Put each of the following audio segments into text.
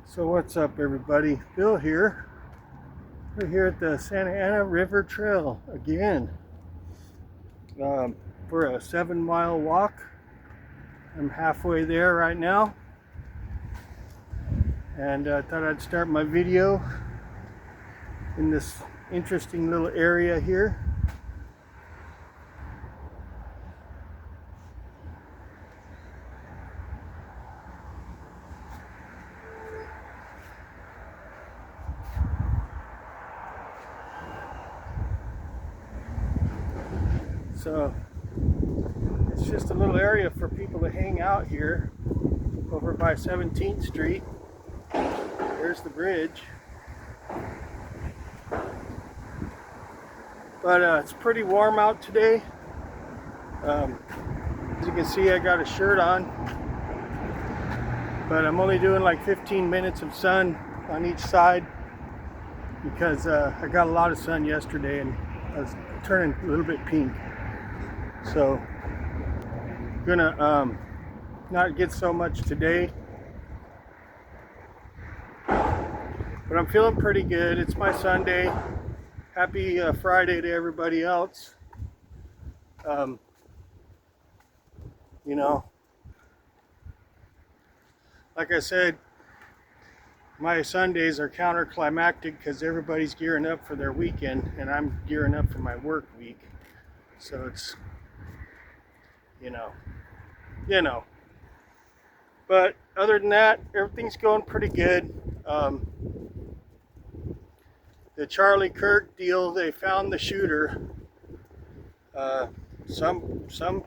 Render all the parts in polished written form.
So what's up, everybody? Bill here. We're here at the Santa Ana River Trail again for a 7-mile walk. I'm halfway there right now, and I thought I'd start my video in this interesting little area here. So it's just a little area for people to hang out here over by 17th Street. There's the bridge. But it's pretty warm out today. As you can see, I got a shirt on, but I'm only doing like 15 minutes of sun on each side because I got a lot of sun yesterday and I was turning a little bit pink. So gonna not get so much today, but I'm feeling pretty good. It's my Sunday. Happy Friday to everybody else. You know, like I said, my Sundays are counterclimactic because everybody's gearing up for their weekend and I'm gearing up for my work week. So it's, you know. But other than that, everything's going pretty good. The Charlie Kirk deal, they found the shooter. Some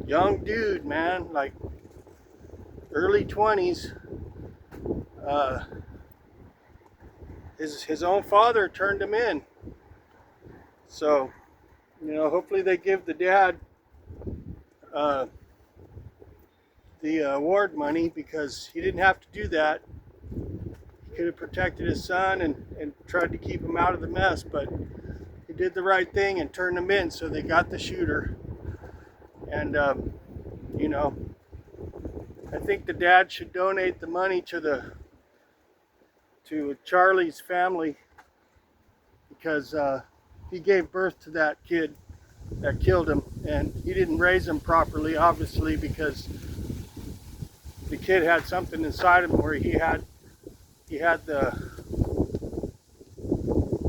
young dude, man, like early 20s. His own father turned him in. So, hopefully they give the dad the award money, because he didn't have to do that. He could have protected his son and tried to keep him out of the mess, but he did the right thing and turned him in, so they got the shooter. And I think the dad should donate the money to Charlie's family, because he gave birth to that kid that killed him, and he didn't raise him properly, obviously, because the kid had something inside him where he had the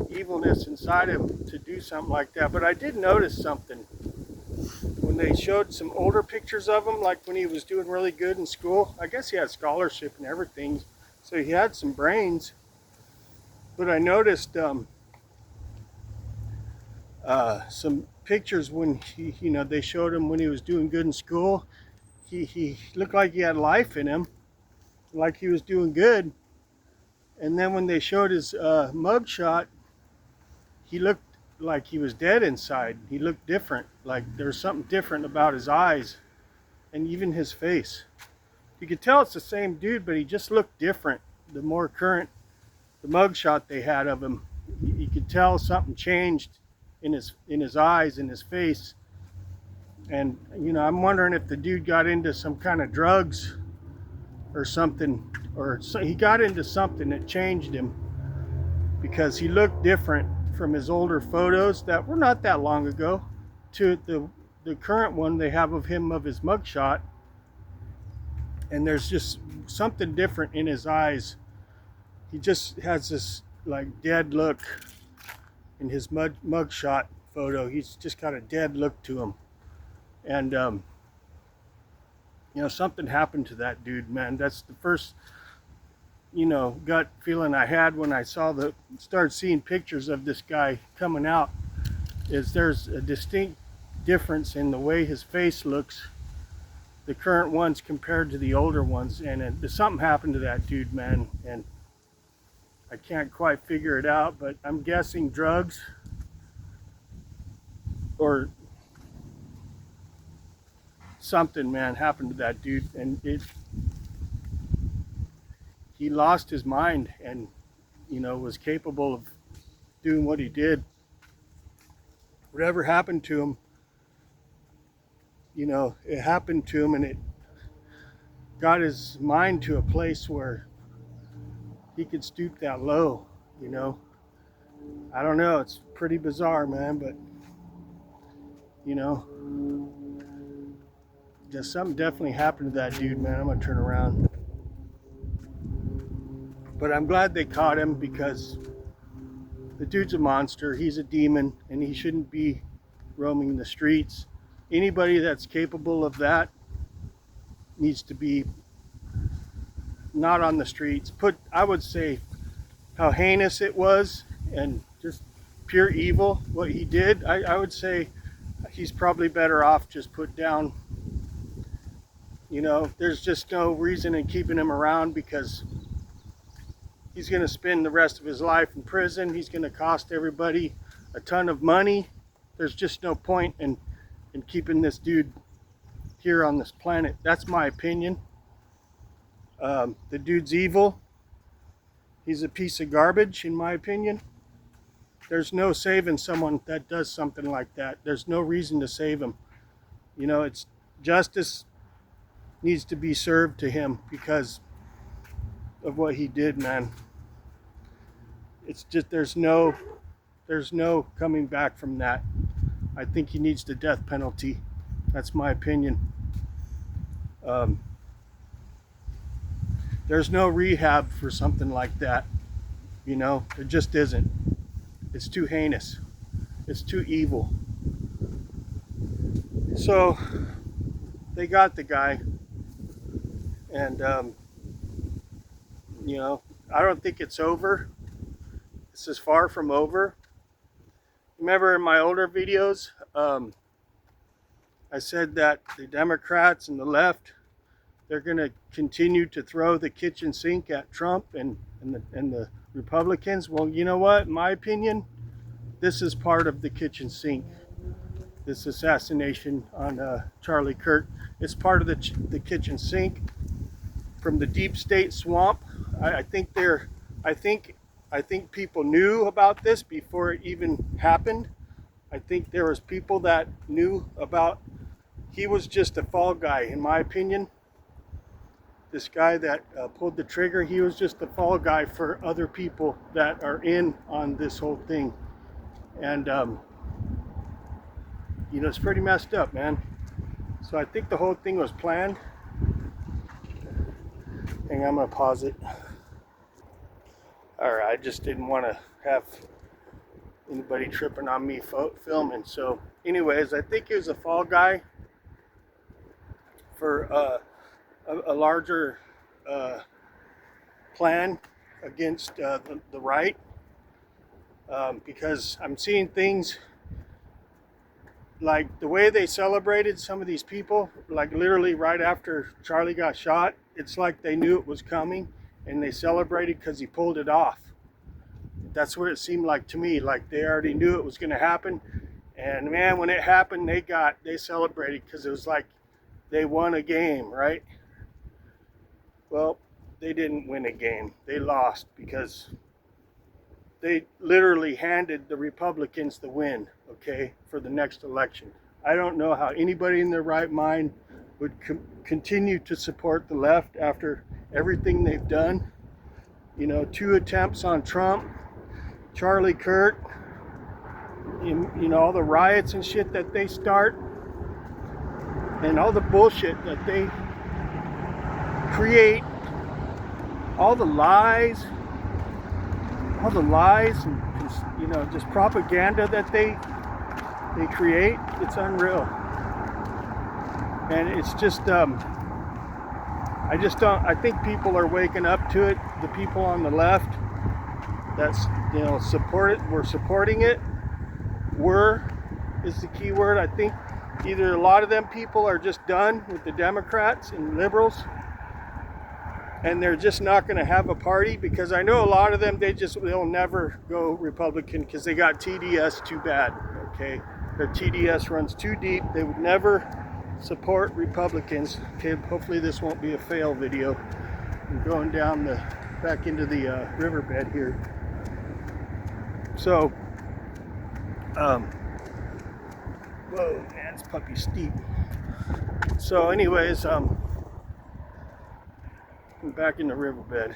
evilness inside him to do something like that. But I did notice something when they showed some older pictures of him, like when he was doing really good in school. I guess he had scholarship and everything, so he had some brains. But I noticed some pictures when they showed him when he was doing good in school. He looked like he had life in him, like he was doing good. And then when they showed his mugshot, he looked like he was dead inside. He looked different, like there was something different about his eyes and even his face. You could tell it's the same dude, but he just looked different. The more current, the mugshot they had of him, you could tell something changed in his eyes, in his face. And I'm wondering if the dude got into some kind of drugs or something, or he got into something that changed him, because he looked different from his older photos that were not that long ago to the current one they have of him, of his mugshot. And there's just something different in his eyes. He just has this like dead look in his mugshot photo. He's just got a dead look to him. And something happened to that dude, man. That's the first gut feeling I had when I started seeing pictures of this guy coming out, is there's a distinct difference in the way his face looks, the current ones compared to the older ones. And something happened to that dude, man, and I can't quite figure it out, but I'm guessing drugs or something, man, happened to that dude, and he lost his mind and was capable of doing what he did. Whatever happened to him, it happened to him, and it got his mind to a place where he could stoop that low, you know. I don't know, it's pretty bizarre, man, but you know, just something definitely happened to that dude, man. I'm gonna turn around. But I'm glad they caught him, because the dude's a monster. He's a demon, and he shouldn't be roaming the streets. Anybody that's capable of that needs to be not on the streets. I would say how heinous it was, and just pure evil what he did. I would say he's probably better off just put down. You know, there's just no reason in keeping him around, because he's going to spend the rest of his life in prison. He's going to cost everybody a ton of money. There's just no point in keeping this dude here on this planet. That's my opinion. The dude's evil. He's a piece of garbage, in my opinion. There's no saving someone that does something like that. There's no reason to save him. You know, it's justice needs to be served to him because of what he did, man. It's just there's no coming back from that. I think he needs the death penalty. That's my opinion. There's no rehab for something like that. You know, there just isn't. It's too heinous. It's too evil. So they got the guy, and you know, I don't think it's over. This is far from over. Remember in my older videos, I said that the Democrats and the left, they're going to continue to throw the kitchen sink at Trump and the Republicans. Well, you know what? In my opinion, this is part of the kitchen sink. This assassination on Charlie Kirk. It's part of the kitchen sink from the deep state swamp. I think people knew about this before it even happened. I think there was people that knew about. He was just a fall guy, in my opinion. This guy that pulled the trigger, he was just a fall guy for other people that are in on this whole thing. And you know, it's pretty messed up, man. So I think the whole thing was planned. Hang on, I'm gonna pause it. All right, I just didn't want to have anybody tripping on me filming. So anyways, I think he was a fall guy for a larger plan against the right, because I'm seeing things like the way they celebrated some of these people, like literally right after Charlie got shot. It's like they knew it was coming and they celebrated because he pulled it off. That's what it seemed like to me, like they already knew it was going to happen. And man, when it happened, they celebrated because it was like they won a game, right? Well, they didn't win a game. They lost because they literally handed the Republicans the win, okay, for the next election. I don't know how anybody in their right mind would continue to support the left after everything they've done. You know, 2 attempts on Trump, Charlie Kirk, you know, all the riots and shit that they start, and all the bullshit that they create, all the lies and, you know, just propaganda that they create. It's unreal. And it's just I think people are waking up to it. The people on the left that's, you know, we're supporting it. Is the key word. I think either a lot of them people are just done with the Democrats and liberals, and they're just not going to have a party, because I know a lot of them, they'll never go Republican because they got TDS too bad, okay? Their TDS runs too deep. They would never support Republicans. Okay, hopefully this won't be a fail video. I'm going down back into the riverbed here. So, whoa, man, this puppy's steep. So anyways, I'm back in the riverbed.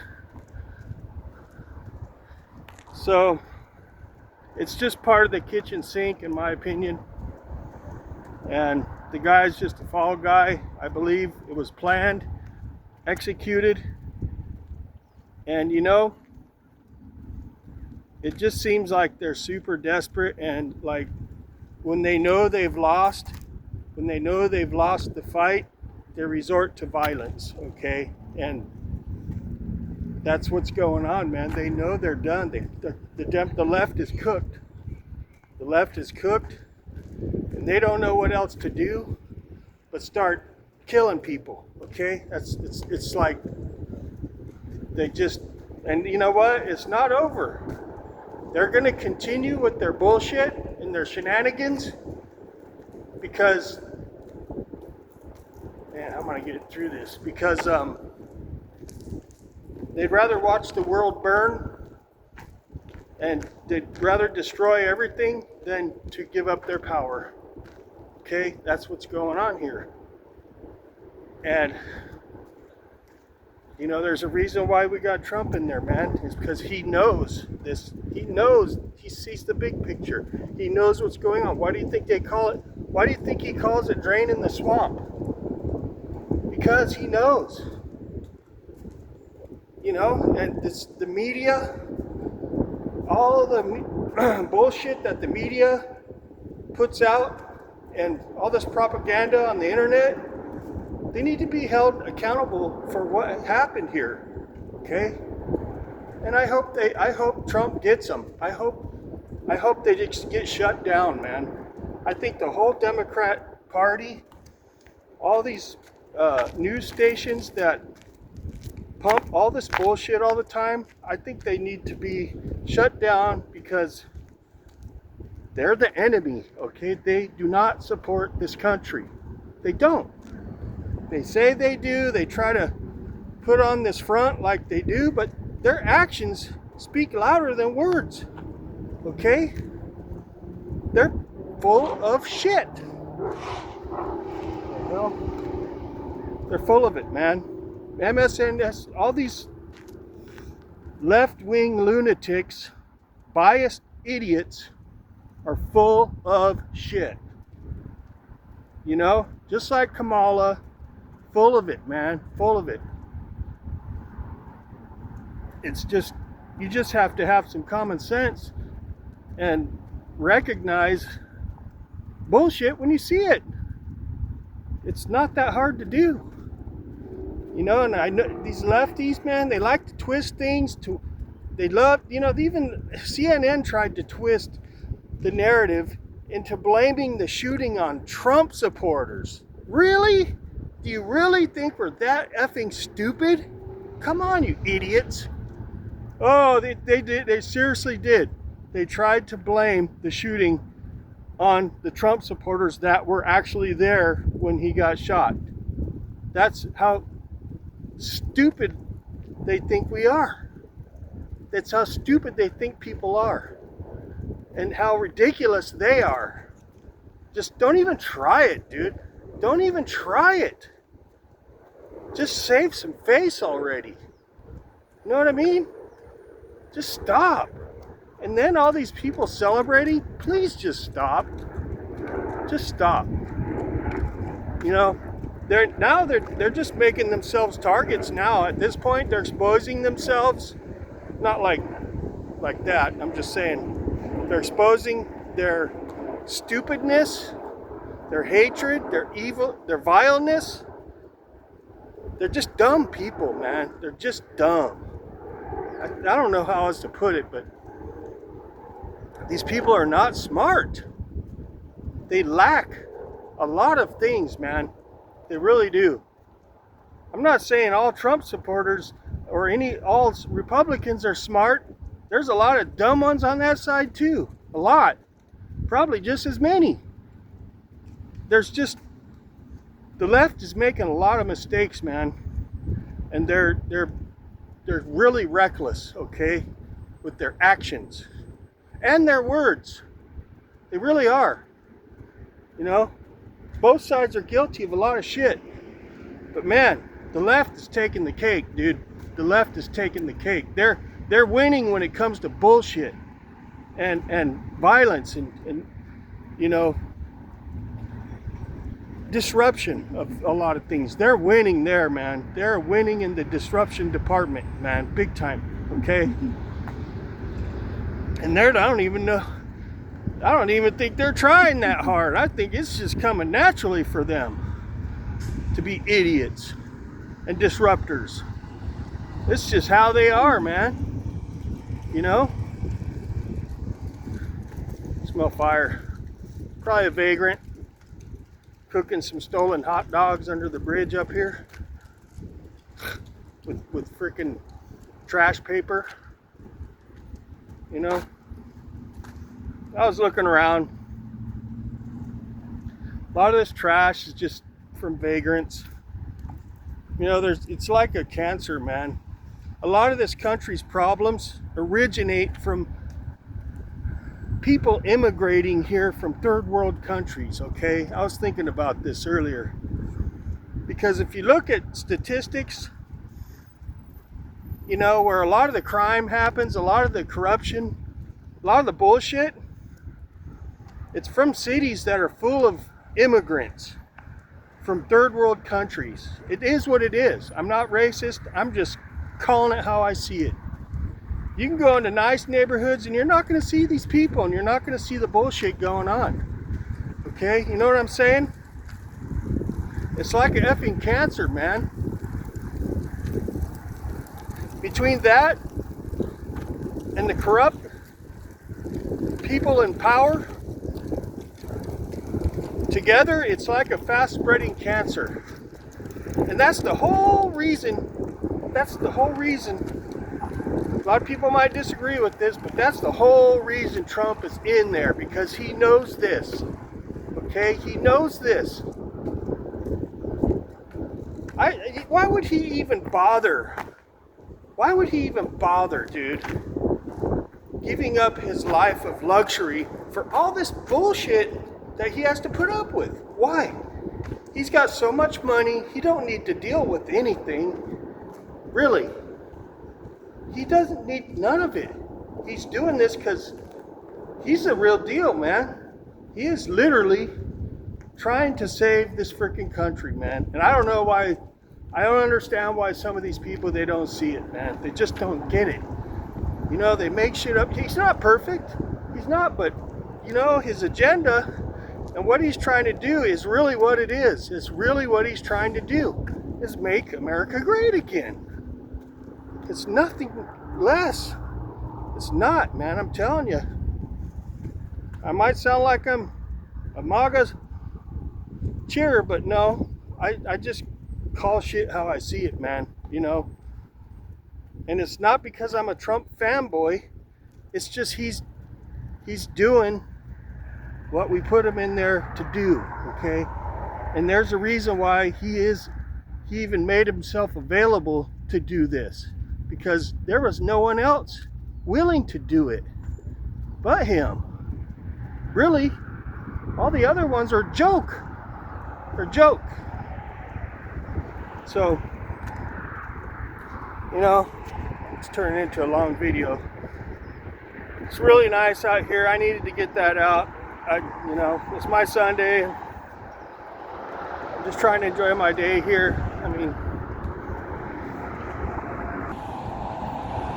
So it's just part of the kitchen sink, in my opinion. And the guy's just a fall guy. I believe it was planned, executed. And you know, it just seems like they're super desperate, and like when they know they've lost, the fight, they resort to violence, okay? And that's what's going on, man. They know they're done. The left is cooked. The left is cooked, and they don't know what else to do but start killing people, okay? It's like they just, and you know what? It's not over. They're going to continue with their bullshit and their shenanigans because, man, I'm going to get through this, because they'd rather watch the world burn, and they'd rather destroy everything than to give up their power. Okay, that's what's going on here. And you know, there's a reason why we got Trump in there, man. It's because he knows this. He knows. He sees the big picture. He knows what's going on. Why do you think they call it? Why do you think he calls it draining the swamp? Because he knows. You know, and the media, all of the bullshit that the media puts out, and all this propaganda on the internet, they need to be held accountable for what happened here, okay? And I hope Trump gets them. I hope they just get shut down, man. I think the whole Democrat Party, all these news stations that pump all this bullshit all the time, I think they need to be shut down because they're the enemy, okay? They do not support this country. They don't. They say they do. They try to put on this front like they do, but their actions speak louder than words. Okay? They're full of shit. Well, they're full of it, man. MSNBC, all these left-wing lunatics, biased idiots are full of shit. You know? Just like Kamala. Full of it, man. Full of it. It's just, you just have to have some common sense and recognize bullshit when you see it. It's not that hard to do. You know, and I know these lefties, man, they like to twist things to, they love, you know, even CNN tried to twist the narrative into blaming the shooting on Trump supporters. Really? Do you really think we're that effing stupid? Come on, you idiots. Oh, they did. They seriously did. They tried to blame the shooting on the Trump supporters that were actually there when he got shot. That's how stupid they think we are. That's how stupid they think people are. And how ridiculous they are. Just don't even try it, dude. Don't even try it. Just save some face already. You know what I mean? Just stop. And then all these people celebrating, please just stop. Just stop. You know, they're just making themselves targets now. At this point, they're exposing themselves. Not like that. I'm just saying they're exposing their stupidness, their hatred, their evil, their vileness. They're just dumb people, man. They're just dumb. I don't know how else to put it, but these people are not smart. They lack a lot of things, man. They really do. I'm not saying all Trump supporters or all Republicans are smart. There's a lot of dumb ones on that side too. A lot. Probably just as many. There's just, the left is making a lot of mistakes, man. And they're really reckless, okay, with their actions and their words. They really are. You know, both sides are guilty of a lot of shit. But man, the left is taking the cake, dude. The left is taking the cake. They're winning when it comes to bullshit and violence and you know, disruption of a lot of things. They're winning there, man. They're winning in the disruption department, man, big time. Okay. And I don't even know. I don't even think they're trying that hard. I think it's just coming naturally for them to be idiots and disruptors. It's just how they are, man. You know? Smell fire. Probably a vagrant cooking some stolen hot dogs under the bridge up here with freaking trash paper. You know? I was looking around. A lot of this trash is just from vagrants. You know, it's like a cancer, man. A lot of this country's problems originate from people immigrating here from third world countries, okay? I was thinking about this earlier. Because if you look at statistics, you know, where a lot of the crime happens, a lot of the corruption, a lot of the bullshit, it's from cities that are full of immigrants from third world countries. It is what it is. I'm not racist. I'm just calling it how I see it. You can go into nice neighborhoods and you're not going to see these people and you're not going to see the bullshit going on. Okay? You know what I'm saying? It's like an effing cancer, man. Between that and the corrupt people in power, together, it's like a fast-spreading cancer. And that's the whole reason, a lot of people might disagree with this, but that's the whole reason Trump is in there, because he knows this. Okay? He knows this. Why would he even bother? Why would he even bother, dude? Giving up his life of luxury for all this bullshit that he has to put up with. Why? He's got so much money, he don't need to deal with anything. Really. He doesn't need none of it. He's doing this because he's the real deal, man. He is literally trying to save this freaking country, man. And I don't know why, I don't understand why some of these people, they don't see it, man. They just don't get it. You know, they make shit up. He's not perfect. He's not, but, you know, his agenda and what he's trying to do is really what it is. It's really what he's trying to do, is make America great again. It's nothing less. It's not, man. I'm telling you. I might sound like I'm a MAGA cheerer, but no. I just call shit how I see it, man. You know? And it's not because I'm a Trump fanboy. It's just he's doing what we put him in there to do, okay? And there's a reason why he even made himself available to do this, because there was no one else willing to do it but him. Really, all the other ones are joke. They're joke. So, you know, it's turning into a long video. It's really nice out here. I needed to get that out. You know, it's my Sunday. I'm just trying to enjoy my day here. I mean,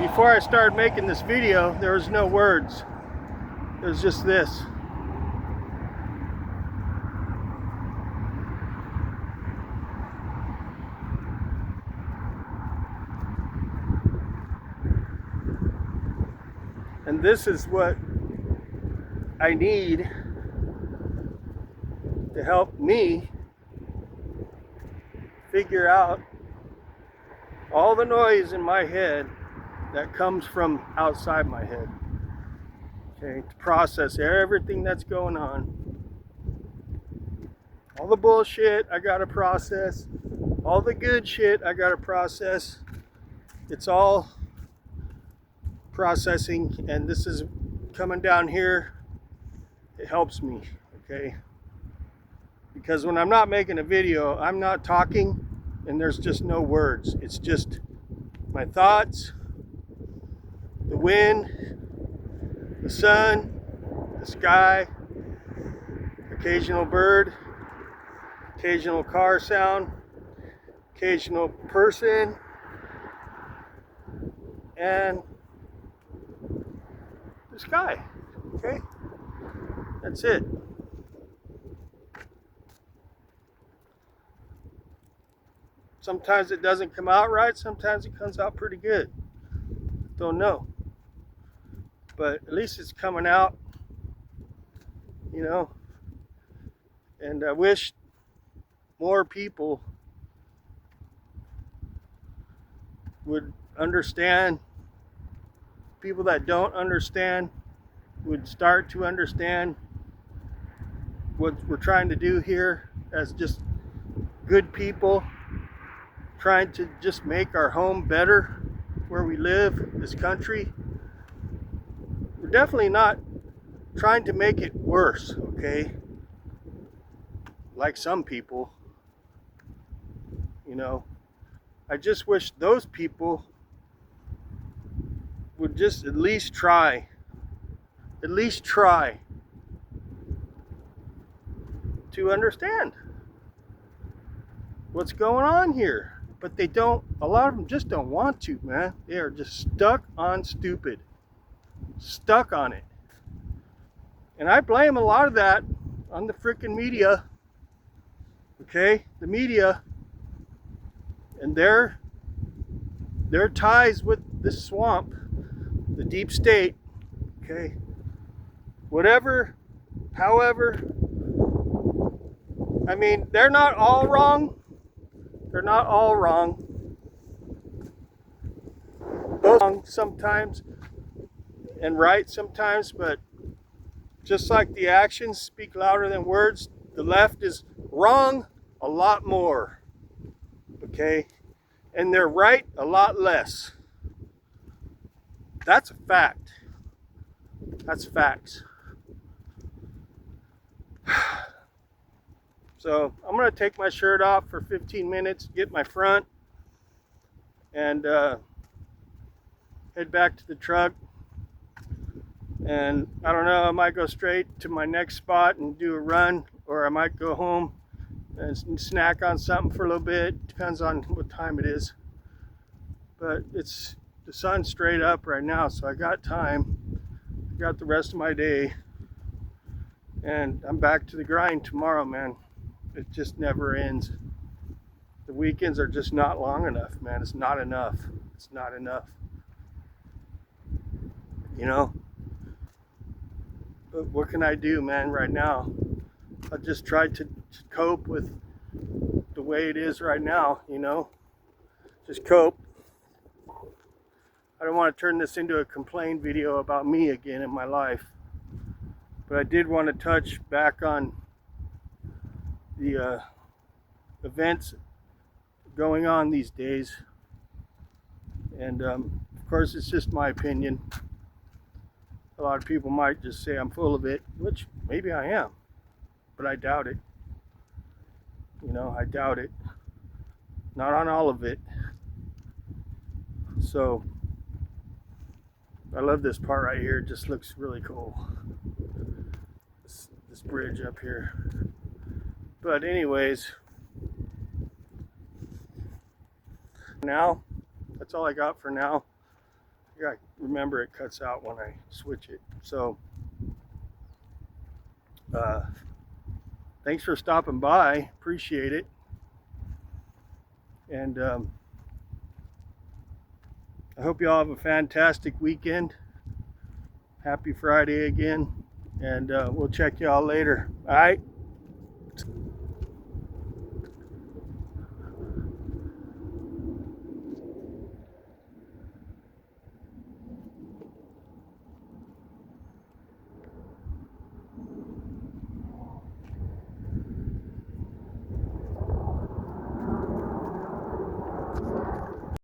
before I started making this video, there was no words. It was just this. And this is what I need to help me figure out all the noise in my head that comes from outside my head. Okay, to process everything that's going on. All the bullshit I gotta process. All the good shit I gotta process. It's all processing, and this is coming down here. It helps me, okay? Because when I'm not making a video, I'm not talking and there's just no words. It's just my thoughts the wind, the sun, the sky, occasional bird, occasional car sound, occasional person, and the sky. Okay? That's it. Sometimes it doesn't come out right, sometimes it comes out pretty good. Don't know. But at least it's coming out, you know. And I wish more people would understand. People that don't understand would start to understand what we're trying to do here as just good people, trying to just make our home better where we live, this country. We're definitely not trying to make it worse, okay? Like some people, you know. I just wish those people would just at least try to understand what's going on here. But they don't, a lot of them just don't want to, man. They are just stuck on stupid. Stuck on it. And I blame a lot of that on the freaking media. Okay? The media and their ties with this swamp, the deep state. Okay? Whatever, however, I mean, they're not all wrong. They're not all wrong. Both wrong sometimes and right sometimes, but just like the actions speak louder than words, the left is wrong a lot more. Okay? And they're right a lot less. That's a fact. That's facts. So I'm going to take my shirt off for 15 minutes, get my front, and head back to the truck. And I don't know, I might go straight to my next spot and do a run, or I might go home and snack on something for a little bit. Depends on what time it is. But it's the sun's straight up right now, so I got time. I got the rest of my day. And I'm back to the grind tomorrow, man. It just never ends. The weekends are just not long enough, man. It's not enough. It's not enough. You know? But what can I do, man, right now? I just try to cope with the way it is right now, you know? Just cope. I don't want to turn this into a complaint video about me again in my life. But I did want to touch back on the events going on these days. And of course, it's just my opinion. A lot of people might just say I'm full of it, which maybe I am, but I doubt it. You know, I doubt it. Not on all of it. So, I love this part right here. It just looks really cool. This bridge up here. But anyways, now, that's all I got for now. You gotta remember it cuts out when I switch it. So, thanks for stopping by. Appreciate it. And I hope you all have a fantastic weekend. Happy Friday again. And we'll check y'all later. All right?